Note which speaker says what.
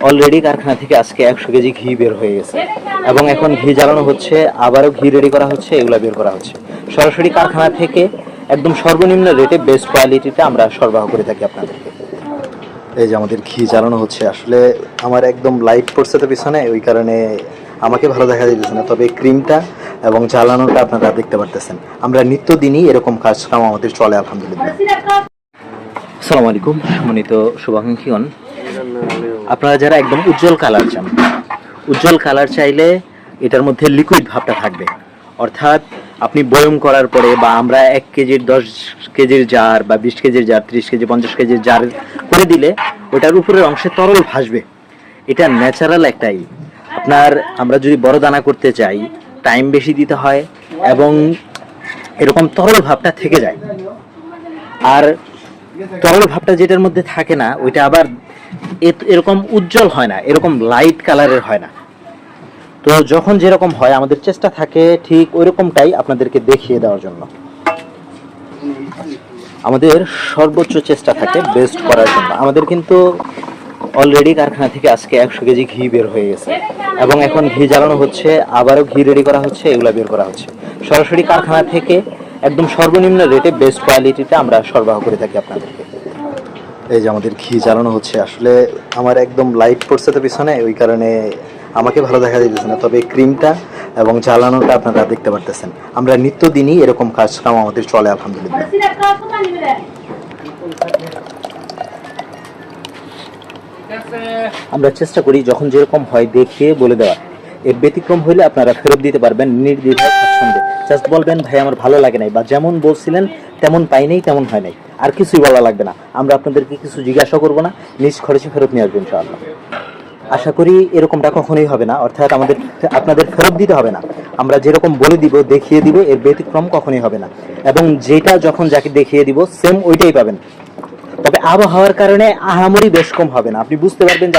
Speaker 1: Already কারখানা থেকে আজকে 100 কেজি ঘি বের হয়ে গেছে এবং এখন ঘি জ্বালানো হচ্ছে, আবারও ঘি রেডি করা হচ্ছে, এগুলা বের করা হচ্ছে সরাসরি কারখানা থেকে। একদম সর্বনিম্ন রেটে বেস্ট কোয়ালিটিতে আমরা সরবরাহ করে থাকি আপনাদেরকে। এই যে আমাদের ঘি জ্বালানো হচ্ছে, আসলে আমার একদম লাইট পড়ছে তো পিছনে, ওই কারণে আমাকে ভালো দেখা যাচ্ছে না, তবে ক্রিমটা এবং জ্বালানোটা আপনারা দেখতে পারতেছেন। আমরা নিত্যদিনই এরকম কাজকাম আমাদের চলে আলহামদুলিল্লাহ। আসসালামু আলাইকুম সম্মানিত শুভাকাঙ্ক্ষীগণ, আপনারা যারা একদম উজ্জ্বল কালার চান, উজ্জ্বল কালার চাইলে এটার মধ্যে লিকুইড ভাবটা থাকবে, অর্থাৎ আপনি বয়ম করার পরে বা আমরা 1 কেজির 10 কেজির জার বা 20 কেজির জার, 30 কেজি 50 কেজির জার করে দিলে ওটার উপরের অংশে তরল ভাসবে। এটা ন্যাচারাল একটাই। আপনার আমরা যদি বড় দানা করতে চাই টাইম বেশি দিতে হয় এবং এরকম তরল ভাবটা থেকে যায়। আর তরল ভাবটা যেটার মধ্যে থাকে না ওইটা আবার এরকম উজ্জ্বল হয় না, এরকম লাইট কালারের হয় না। তো যখন যেরকম হয় আমাদের চেষ্টা থাকে ঠিক ওইরকমটাই আপনাদেরকে দেখিয়ে দেওয়ার জন্য। আমাদের সর্বোচ্চ চেষ্টা থাকে বেস্ট করার জন্য। আমাদের কিন্তু অলরেডি কারখানা থেকে আজকে 100 কেজি ঘি বের হয়ে গেছে এবং এখন ঘি জ্বালানো হচ্ছে, আবারও ঘি রেডি করা হচ্ছে, এগুলা বের করা হচ্ছে সরাসরি কারখানা থেকে। একদম সর্বনিম্ন রেটে বেস্ট কোয়ালিটিতে আমরা সরবরাহ করে থাকি আপনাদেরকে। এই যে আমাদের ঘি জ্বালানো হচ্ছে, আসলে আমার একদম লাইট পড়ছে তো পিছনে, ওই কারণে আমাকে ভালো দেখা যাচ্ছে না, তবে ক্রিমটা এবং জ্বালানোটা আপনারা দেখতে পারতেছেন। আমরা নিত্যদিনই এরকম কাজকাম আমাদের চলে আলহামদুলিল্লাহ। আমরা চেষ্টা করি যখন যেরকম হয় দেখিয়ে বলে দেওয়া। এর ব্যতিক্রম হইলে আপনারা ফেরত দিতে পারবেন নির্দ্বিধায় স্বাচ্ছন্দ্যে। জাস্ট বলবেন ভাই আমার ভালো লাগে নাই, বা যেমন বলছিলেন তেমন পাই নাই, তেমন হয় নাই, আর কিছুই বলা লাগবে না। আমরা আপনাদেরকে কিছু জিজ্ঞাসা করবো না, নিজ খরচে ফেরত নিয়ে আসবেন ইনশাআল্লাহ। আশা করি এরকমটা কখনোই হবে না, অর্থাৎ আপনাদের ফেরত দিতে হবে না। আমরা যেরকম বলে দিব দেখিয়ে দিব, এর ব্যতিক্রম কখনোই হবে না। এবং যেটা যখন যাকে দেখিয়ে দিব সেম ওইটাই পাবেন। তবে আবহাওয়ার কারণে আহামরি বেশ কম হবে না, আপনি বুঝতে পারবেন যে